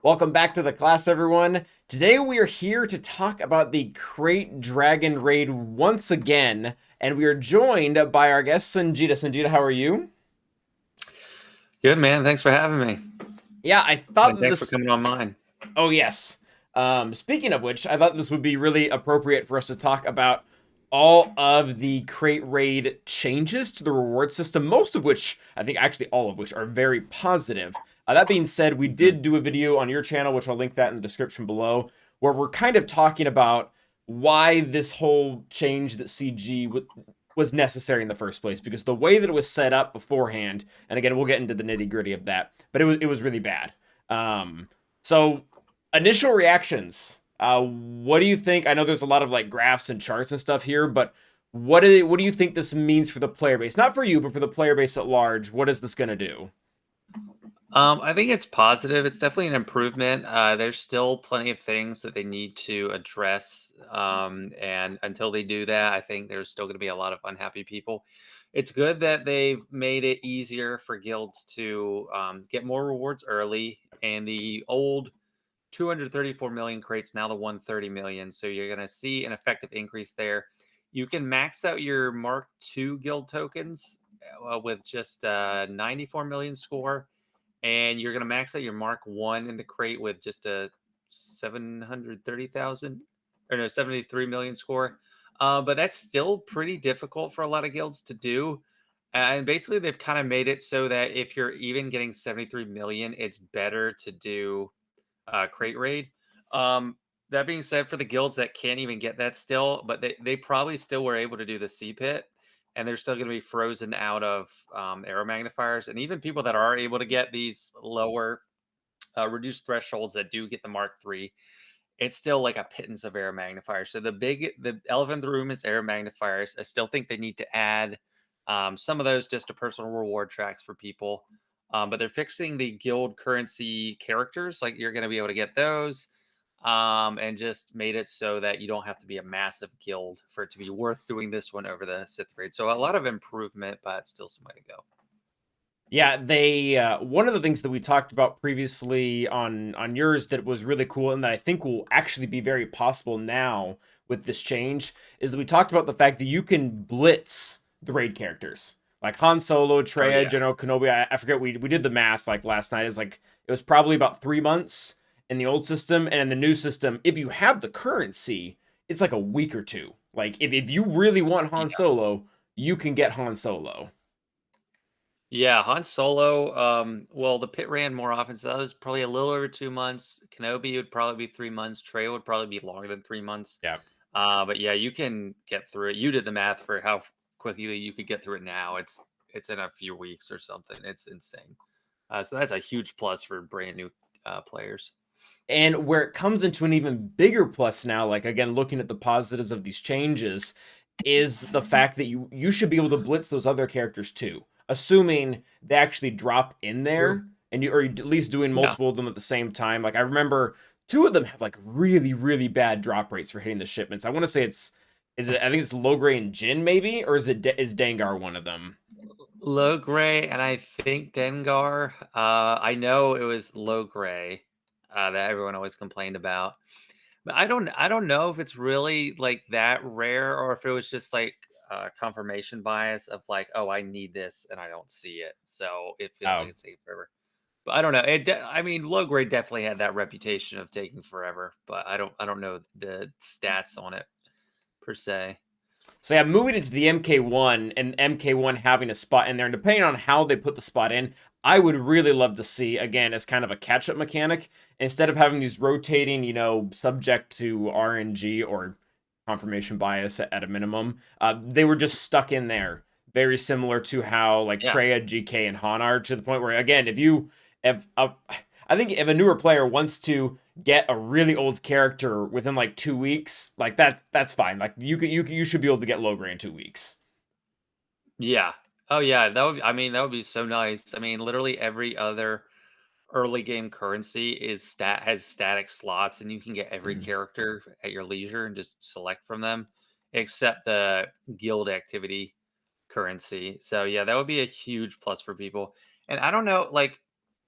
Welcome back to the class, everyone. Today we are here to talk about the Krayt Dragon Raid once again, and we are joined by our guest Sanjita. Sanjita, how are you? Good, man. Thanks for having me. Yeah, I thought And that thanks for this. coming on mine. Oh yes. Speaking of which, I thought this would be really appropriate for us to talk about all of the Krayt Raid changes to the reward system, most of which, I think actually all of which, are very positive. That being said, we Mhm. did do a video on your channel, which I'll link that in the description below, where we're kind of talking about why this whole change that was necessary in the first place, because the way that it was set up beforehand, and again, we'll get into the nitty gritty of that, but it was really bad. So initial reactions. What do you think? I know there's a lot of like graphs and charts and stuff here, but what do you think this means for the player base? Not for you, but for the player base at large. What is this going to do? I think it's positive. It's definitely an improvement. There's still plenty of things that they need to address. And until they do that, I think there's still going to be a lot of unhappy people. It's good that they've made it easier for guilds to get more rewards early. And the old 234 million crates, now the 130 million. So you're going to see an effective increase there. You can max out your Mark II guild tokens with just 94 million score, and you're going to max out your Mark One in the crate with just a 730,000 or no 73 million score. But that's still pretty difficult for a lot of guilds to do. And basically, they've kind of made it so that if you're even getting 73 million, it's better to do Krayt Raid. That being said, for the guilds that can't even get that still, but they probably still were able to do the C pit, and they're still going to be frozen out of arrow magnifiers. And even people that are able to get these lower reduced thresholds that do get the Mark III, it's still like a pittance of arrow magnifiers. So the elephant in the room is arrow magnifiers. I still think they need to add some of those just to personal reward tracks for people. But they're fixing the guild currency characters, like you're going to be able to get those, and just made it so that you don't have to be a massive guild for it to be worth doing this one over the Sith raid. So a lot of improvement, but still some way to go. Yeah, they one of the things that we talked about previously on yours that was really cool and that I think will actually be very possible now with this change is that we talked about the fact that you can blitz the raid characters. Like Han Solo, Oh Traya, yeah, General Kenobi. I forget we did the math like last night. It's like it was probably about 3 months in the old system, and in the new system, if you have the currency, it's like a week or two. Like if you really want Han yeah. Solo, you can get Han Solo. Yeah, Han Solo. Well, the pit ran more often, so that was probably a little over 2 months. Kenobi would probably be 3 months. Trey would probably be longer than 3 months. Yeah. But yeah, you can get through it. You did the math for how quickly you could get through it now. It's in a few weeks or something. It's insane. So that's a huge plus for brand new players. And where it comes into an even bigger plus now, like again, looking at the positives of these changes, is the fact that you should be able to blitz those other characters too, assuming they actually drop in True. there, and you or you're at least doing Yeah. multiple of them at the same time. Like I remember two of them have like really bad drop rates for hitting the shipments. I want to say I think it's Logray and Jin maybe, or is Dengar one of them? Low gray, and I think Dengar. I know it was low gray that everyone always complained about. But I don't know if it's really like that rare or if it was just like confirmation bias of like, oh, I need this and I don't see it, so it feels like Oh, it's taking forever. But I don't know. I mean, low grade definitely had that reputation of taking forever, but I don't know the stats on it per se. so yeah, moving into the MK1 and MK1 having a spot in there, and depending on how they put the spot in, I would really love to see again as kind of a catch-up mechanic instead of having these rotating, subject to RNG or confirmation bias at a minimum. They were just stuck in there, very similar to how like Yeah. Treya, GK, and Han are to the point where again, if I think if a newer player wants to get a really old character within like 2 weeks, like that's fine. Like you should be able to get Logray in 2 weeks. Yeah. Oh yeah, I mean, that would be so nice. I mean, literally every other early game currency has static slots and you can get every character at your leisure and just select from them except the guild activity currency. So yeah, that would be a huge plus for people. And I don't know, like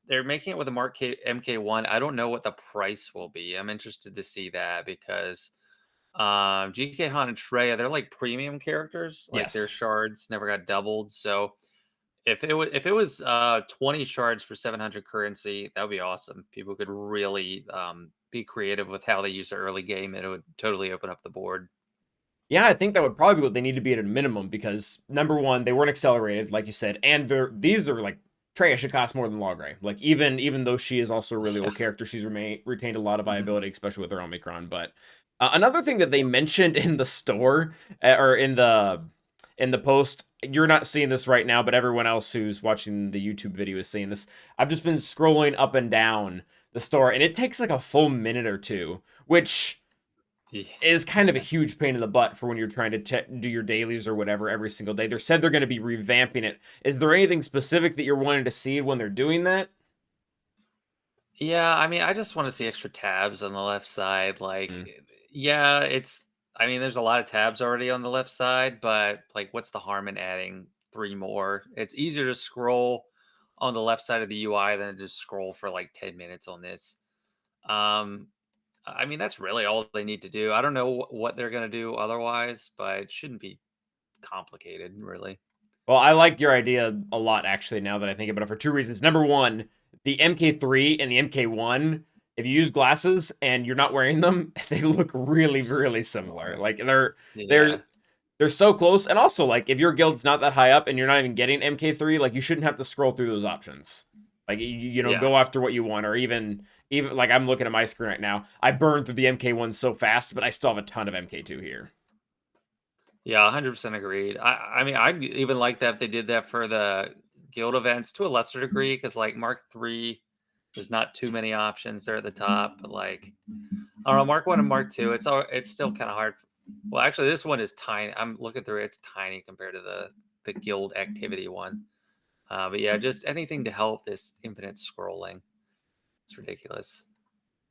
they're making it with a Mark MK1. I don't know what the price will be. I'm interested to see that because GK Han and Traya, they're like premium characters. Like their Yes. shards never got doubled. So if it was 20 shards for 700 currency, that would be awesome. People could really be creative with how they use the early game, and it would totally open up the board. Yeah, I think that would probably be what they need to be at a minimum because number one, they weren't accelerated, like you said, and these are like Treya should cost more than Logray. Like even though she is also a really Yeah. old character, she's retained a lot of Mhm. viability, especially with her Omicron. But another thing that they mentioned in the store or in the post, you're not seeing this right now, but everyone else who's watching the YouTube video is seeing this. I've just been scrolling up and down the store, and it takes like a full minute or two, which Yeah. is kind of a huge pain in the butt for when you're trying to do your dailies or whatever every single day. They said they're going to be revamping it. Is there anything specific that you're wanting to see when they're doing that? Yeah, I mean, I just want to see extra tabs on the left side. Mm. Yeah, I mean, there's a lot of tabs already on the left side, but like, what's the harm in adding three more? It's easier to scroll on the left side of the UI than to just scroll for like 10 minutes on this. Um, I mean, that's really all they need to do. I don't know what they're going to do otherwise, but it shouldn't be complicated, really. Well, I like your idea a lot, actually, now that I think about it, for two reasons. Number one, the MK3 and the MK1, if you use glasses and you're not wearing them, they look really, really similar. Similar. Like they're Yeah. they're so close. And also, like, if your guild's not that high up and you're not even getting MK3, like, you shouldn't have to scroll through those options. Like, Yeah. go after what you want, or even like I'm looking at my screen right now. I burned through the MK1 so fast, but I still have a ton of MK2 here. Yeah, 100% agreed. I mean, I even like that if they did that for the guild events to a lesser degree because like Mark 3, there's not too many options there at the top, but like I don't know, Mark 1 and Mark 2, it's still kind of hard. Well, actually this one is tiny. I'm looking through it, it's tiny compared to the guild activity one. But yeah, just anything to help this infinite scrolling. It's ridiculous.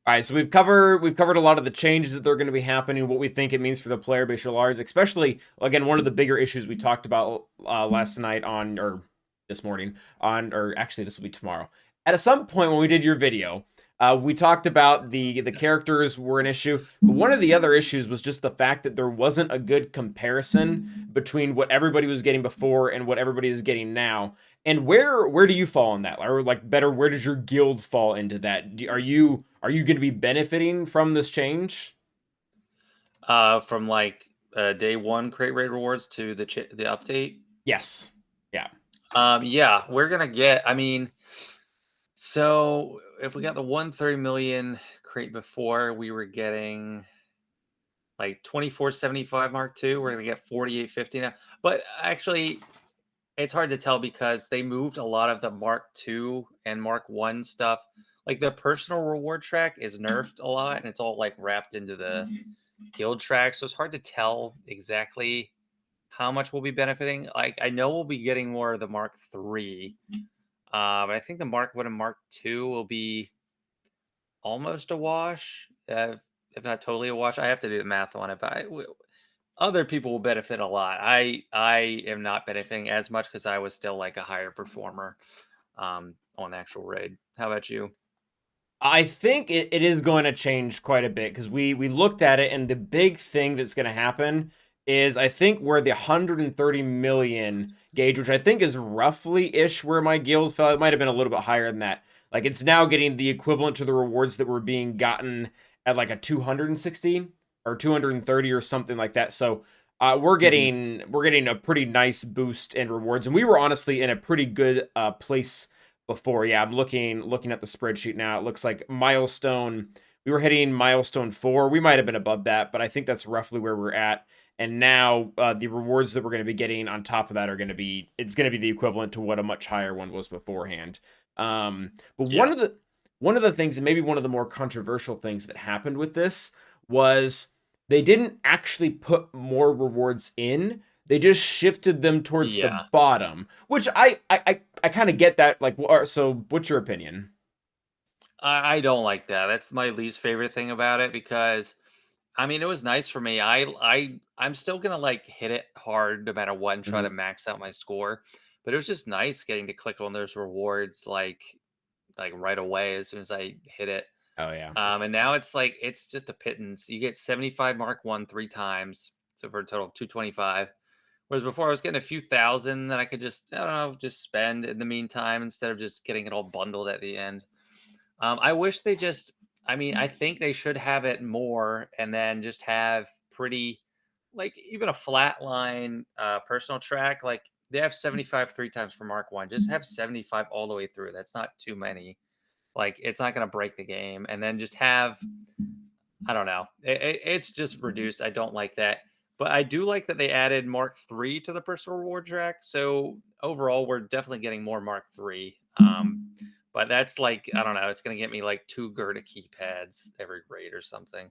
All right, so we've covered a lot of the changes that they're going to be happening, what we think it means for the player base at large, especially again one of the bigger issues we talked about last night on or this morning on or actually this will be tomorrow. At some point when we did your video, we talked about the characters were an issue, but one of the other issues was just the fact that there wasn't a good comparison between what everybody was getting before and what everybody is getting now. And where do you fall on that? Or like better, where does your guild fall into that? Are you going to be benefiting from this change? From like day one Krayt Raid rewards to the update. Yes. Yeah. Yeah, we're gonna get. I mean, so if we got the 130 million crate before, we were getting like 2475 Mark II. We're gonna get 4850 now. But actually, it's hard to tell because they moved a lot of the Mark II and Mark One stuff. Like the personal reward track is nerfed a lot, and it's all like wrapped into the guild track. So it's hard to tell exactly how much we'll be benefiting. Like I know we'll be getting more of the Mark III. But I think the Mark 1 and Mark 2 will be almost a wash, if not totally a wash. I have to do the math on it, but other people will benefit a lot. I am not benefiting as much because I was still like a higher performer on the actual raid. How about you? I think it is going to change quite a bit because we looked at it, and the big thing that's going to happen is I think where the 130 million gauge, which I think is roughly ish where my guild fell, it might have been a little bit higher than that. Like it's now getting the equivalent to the rewards that were being gotten at like a 260 or 230 or something like that. So we're Mhm. getting a pretty nice boost in rewards, and we were honestly in a pretty good place before. Yeah, I'm looking at the spreadsheet now. It looks like milestone. We were hitting milestone 4. We might have been above that, but I think that's roughly where we're at. And now the rewards that we're going to be getting on top of that are going to be it's going to be the equivalent to what a much higher one was beforehand. But Yeah. one of the things, and maybe one of the more controversial things that happened with this was they didn't actually put more rewards in. They just shifted them towards the Yeah. bottom, which I kind of get that. Like, so what's your opinion? I don't like that. That's my least favorite thing about it because I mean it was nice for me. I'm still gonna like hit it hard no matter what and try to Mhm. max out my score. But it was just nice getting to click on those rewards like like right away as soon as I hit it. Oh yeah. And now it's like it's just a pittance. You get 75 Mark 1 3 times, so for a total of 225. Whereas before I was getting a few thousand that I could just, I don't know, just spend in the meantime instead of just getting it all bundled at the end. I wish they just, I mean, I think they should have it more and then just have pretty, like even a flat line personal track. Like they have 75 three times for Mark 1. Just have 75 all the way through. That's not too many. Like it's not going to break the game. And then just have, I don't know. It's just reduced. I don't like that. But I do like that they added Mark 3 to the personal reward track. So overall, we're definitely getting more Mark 3. But that's like, I don't know, it's going to get me like 2 Gerda keypads every raid or something.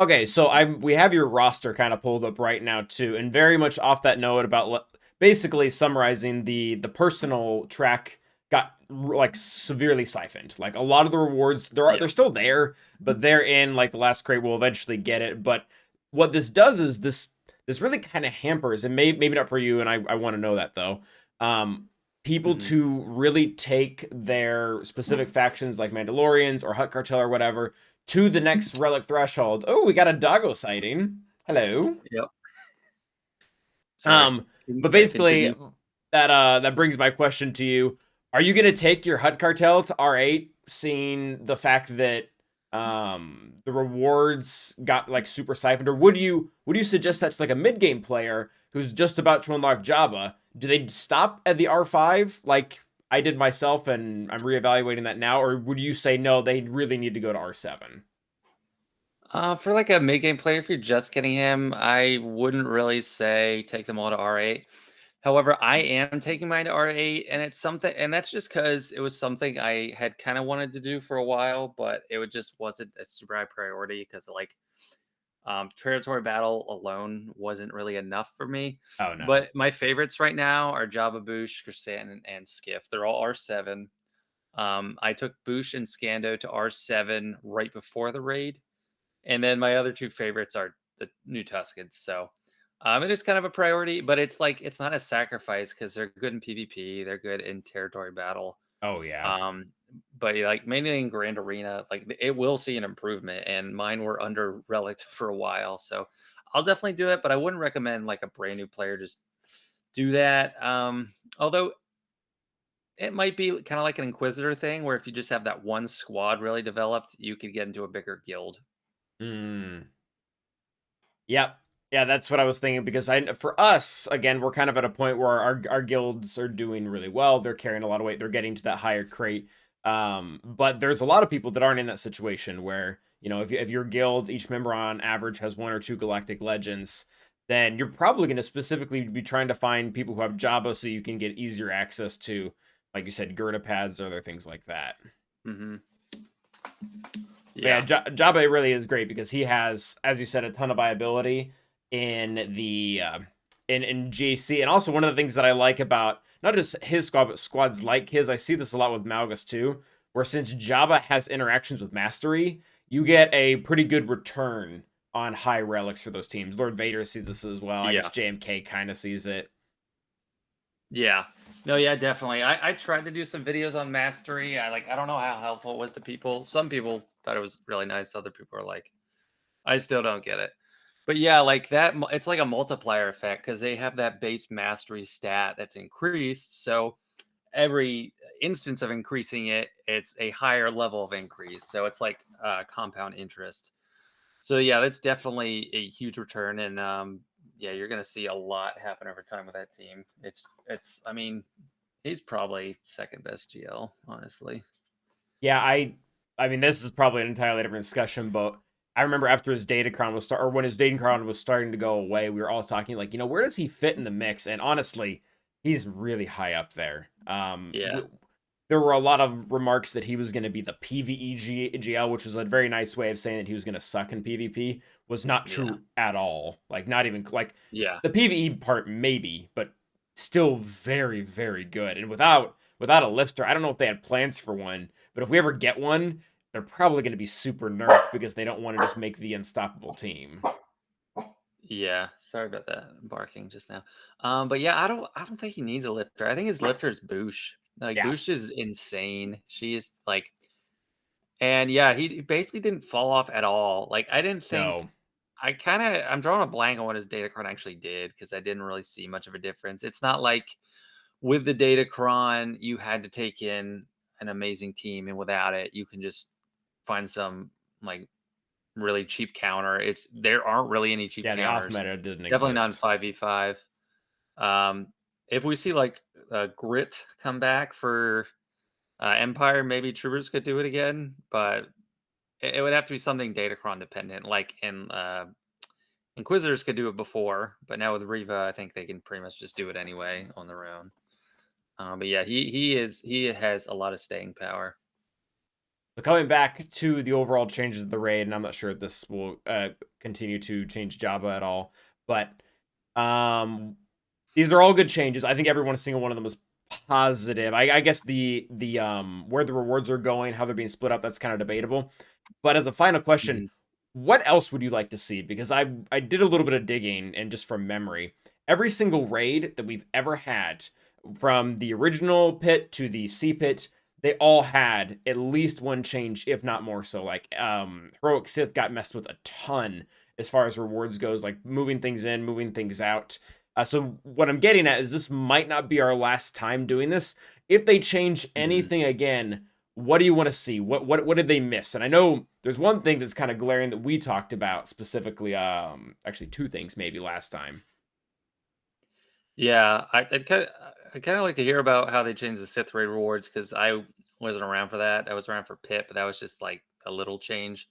Okay, so we have your roster kind of pulled up right now too, and very much off that note about basically summarizing the personal track got like severely siphoned. Like a lot of the rewards, they're Yep. still there, but they're in like the last crate. We'll eventually get it, but what this does is this really kind of hampers, and maybe not for you, and I want to know that though. People Mhm. to really take their specific factions like Mandalorians or Hutt Cartel or whatever to the next relic threshold. Oh, we got a doggo sighting. Hello. Yep. Sorry. Um, but basically Continue. that brings my question to you. Are you gonna take your Hutt cartel to R8, seeing the fact that the rewards got like super siphoned, or would you suggest that's like a mid game player who's just about to unlock Jabba? Do they stop at the R5 like I did myself and I'm reevaluating that now, or would you say no, they really need to go to R7? For like a mid game player, if you're just getting him, I wouldn't really say take them all to R8. However, I am taking mine to R8, and it's something, and that's just because it was something I had kind of wanted to do for a while, but just wasn't a super high priority because like territory battle alone wasn't really enough for me. Oh no. But my favorites right now are Jabba Boosh, Krisan, and Skiff. They're all R7. I took Boosh and Scando to R7 right before the raid, and then my other two favorites are the new Tuscans. So it is kind of a priority, but it's like it's not a sacrifice because they're good in PvP, they're good in territory battle. Oh yeah. Um, but yeah, like mainly in Grand Arena, like it will see an improvement, and mine were under relic for a while. So I'll definitely do it, but I wouldn't recommend like a brand new player just do that. Although it might be kind of like an Inquisitor thing where if you just have that one squad really developed, you could get into a bigger guild. Hmm. Yep. Yeah, that's what I was thinking because I for us again, we're kind of at a point where our guilds are doing really well. They're carrying a lot of weight. They're getting to that higher crate. But there's a lot of people that aren't in that situation where, if your guild, each member on average has one or two galactic legends, then you're probably going to specifically be trying to find people who have Jabba so you can get easier access to, like you said, Gerda pads or other things like that. Hmm. But yeah, Yeah. Jabba really is great because he has, as you said, a ton of viability in the in GAC, and also one of the things that I like about not just his squad but squads like his. I see this a lot with Malgus too, where since Jabba has interactions with Mastery, you get a pretty good return on high relics for those teams. Lord Vader sees this as well. I guess Yeah. JMK kind of sees it. Yeah. No, yeah, definitely. I tried to do some videos on mastery. I don't know how helpful it was to people. Some people thought it was really nice. Other people are like, I still don't get it. But yeah, like that, it's like a multiplier effect because they have that base mastery stat that's increased. So every instance of increasing it, it's a higher level of increase. So it's like compound interest. So yeah, that's definitely a huge return, and yeah, you're gonna see a lot happen over time with that team. I mean, he's probably second best GL, honestly. Yeah, I mean this is probably an entirely different discussion, but I remember after his Datacron was start or when his Datacron was starting to go away, we were all talking like, where does he fit in the mix? And honestly, he's really high up there. Yeah, There were a lot of remarks that he was going to be the PvE GL, which was a very nice way of saying that he was going to suck in PvP. Was not yeah, true at all. Like not even like yeah, the PvE part maybe, but still very very good. And without a lifter, I don't know if they had plans for one, but if we ever get one, they're probably going to be super nerfed because they don't want to just make the unstoppable team. yeah. Sorry about that barking just now. But yeah, I don't think he needs a lifter. I think his lifter is Boosh. Like, Yeah. Boosh is insane. She is, like, and yeah, he basically didn't fall off at all. Like, I didn't think No. I'm drawing a blank on what his Datacron actually did because I didn't really see much of a difference. It's not like with the Datacron, you had to take in an amazing team, and without it, you can just find some, like, really cheap counter. There aren't really any cheap Yeah, the off counters. meta didn't Definitely not in exist. 5v5. Um, if we see, like, Grit come back for, Empire, maybe Troopers could do it again, but it would have to be something Datacron dependent, like Inquisitors could do it before, but now with Riva, I think they can pretty much just do it anyway on their own. But yeah, he has a lot of staying power. So coming back to the overall changes of the raid, and I'm not sure if this will continue to change Jabba at all, but um, these are all good changes. I think every one single one of them was positive. I guess the where the rewards are going, how they're being split up, that's kind of debatable. But as a final question, Mhm. what else would you like to see? Because I did a little bit of digging and just from memory, every single raid that we've ever had, from the original pit to the C pit, they all had at least one change, if not more so. Like Heroic Sith got messed with a ton as far as rewards goes, like moving things in, moving things out. So what I'm getting at is this might not be our last time doing this. If they change Mhm. anything again, what do you want to see? What did they miss? And I know there's one thing that's kind of glaring that we talked about specifically. Actually, two things maybe last time. Yeah, I kind of like to hear about how they changed the Sith raid rewards because I wasn't around for that. I was around for Pit, but that was just like a little change.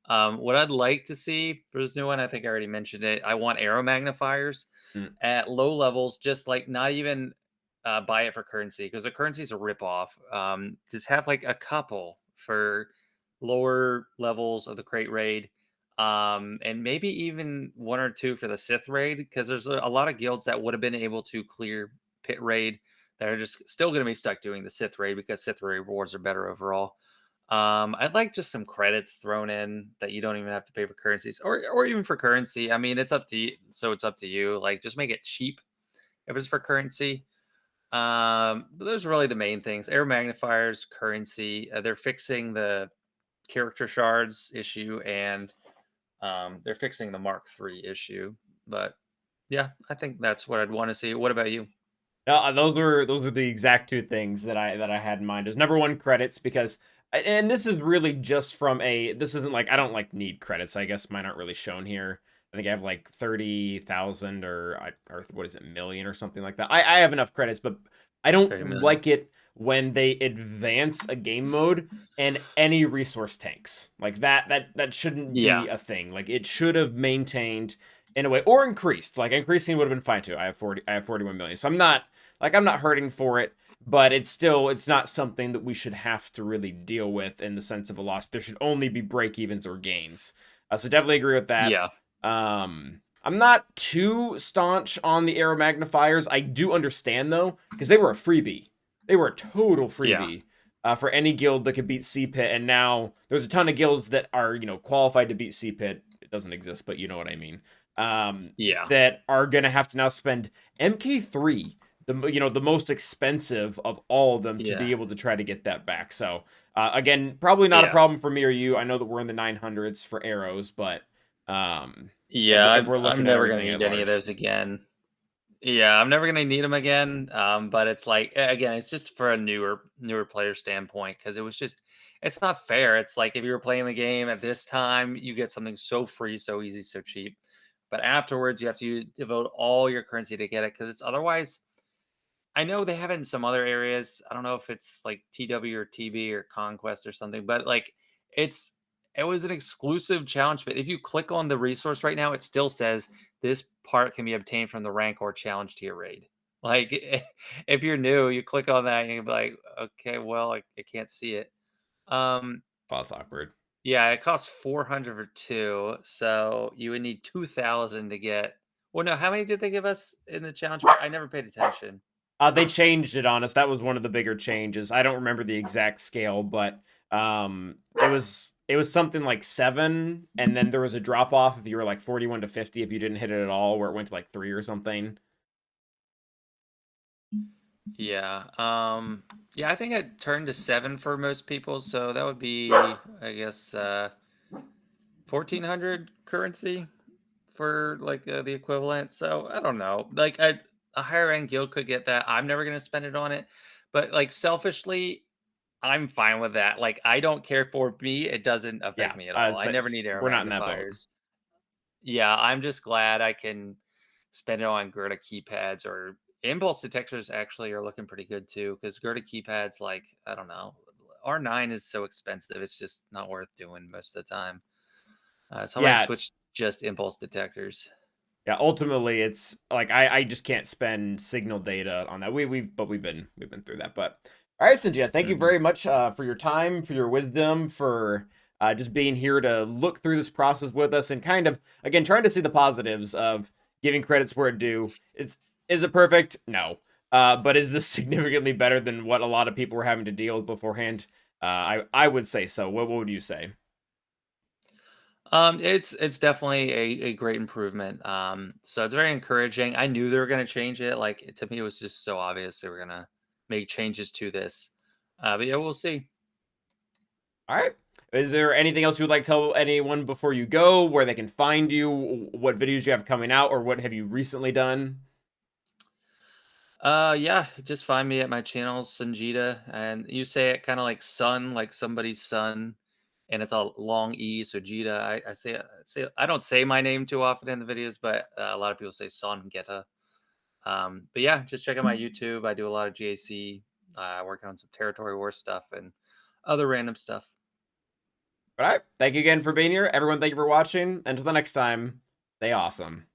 What I'd like to see for this new one, I think I already mentioned it. I want arrow magnifiers Mm, at low levels, just like not even buy it for currency because the currency is a ripoff. Just have like a couple for lower levels of the Krayt Raid, and maybe even one or two for the Sith raid because there's a lot of guilds that would have been able to clear pit raid that are just still going to be stuck doing the Sith raid because Sith raid rewards are better overall. I'd like just some credits thrown in that you don't even have to pay for currencies or even for currency. I mean, it's up to you. So it's up to you. Like, just make it cheap if it's for currency. But those are really the main things. Air magnifiers, currency. They're fixing the character shards issue, and they're fixing the Mark III issue. But yeah, I think that's what I'd want to see. What about you? those were the exact two things that I had in mind. As number one, credits, because and this is really just from a, this isn't like I don't like need credits. I guess mine aren't really shown here. I think I have like 30,000 or what is it, million or something like that. I have enough credits, but I Very don't million. like it when they advance a game mode and any resource tanks. Like that shouldn't Yeah, be a thing. Like it should have maintained in a way, or increased. Like increasing would have been fine too. I have 41 million. So I'm not hurting for it, but it's not something that we should have to really deal with in the sense of a loss. There should only be break evens or gains. So definitely agree with that. yeah, I'm not too staunch on the arrow magnifiers. I do understand though, because they were a freebie. They were a total yeah, freebie for any guild that could beat CPIT. And now there's a ton of guilds that are, qualified to beat CPIT. It doesn't exist, but you know what I mean. yeah, That are gonna have to now spend MK3, the most expensive of all of them, to yeah, be able to try to get that back. So again, probably not a yeah, problem for me or you. I know that we're in the 900s for arrows, but if yeah. we're, if I'm we're I'm looking at never gonna everything at need any of large. those again. Yeah, I'm never gonna need them again. But it's like again, it's just for a newer player standpoint because it's not fair. It's like if you were playing the game at this time, you get something so free, so easy, so cheap. But afterwards, you have to devote all your currency to get it because it's otherwise. I know they have it in some other areas. I don't know if it's like TW or TB or Conquest or something, but like it's it was an exclusive challenge. But if you click on the resource right now, it still says this part can be obtained from the rank or challenge tier raid. Like if you're new, you click on that and you'll be like, okay, well, I can't see it. Um, Well, that's awkward. yeah, it costs 400 for two, so you would need 2,000 to get. Well, no, how many did they give us in the challenge? I never paid attention. They changed it on us. That was one of the bigger changes. I don't remember the exact scale, but it was something like 7, and then there was a drop off if you were like 41 to 50 if you didn't hit it at all, where it went to like 3 or something. Yeah. Yeah, I think it turned to 7 for most people, so that would be, I guess, 1400 currency for like the equivalent. So I don't know. Like a higher end guild could get that. I'm never gonna spend it on it, but like selfishly, I'm fine with that. Like I don't care for me. It doesn't affect Yeah, me at all. I never need arrow we're not in that boat. magnifiers. Yeah, I'm just glad I can spend it on Gerda keypads or impulse detectors. Actually, are looking pretty good too because Gerda keypads, like I don't know, R9 is so expensive. It's just not worth doing most of the time. So I might Yeah, switch just impulse detectors. yeah, ultimately it's like I just can't spend signal data on that. We've been through that. But all right, Cynthia, thank you Mhm. very much for your time, for your wisdom, for just being here to look through this process with us and kind of again trying to see the positives of giving credits where it due. It's is it perfect? No. But is this significantly better than what a lot of people were having to deal with beforehand? I would say so. What would you say? It's definitely a great improvement. So it's very encouraging. I knew they were gonna change it. Like to me, it was just so obvious they were gonna make changes to this. But yeah, we'll see. All right. Is there anything else you would like to tell anyone before you go, where they can find you, what videos you have coming out, or what have you recently done? Yeah, just find me at my channel, Sanjita, and you say it kind of like son, like somebody's son, and it's a long E, so Jita. I say I don't say my name too often in the videos, but a lot of people say Son Geta. But yeah, just check out my YouTube. I do a lot of GAC, working on some territory war stuff and other random stuff. All right. Thank you again for being here. Everyone, thank you for watching. Until the next time, stay awesome.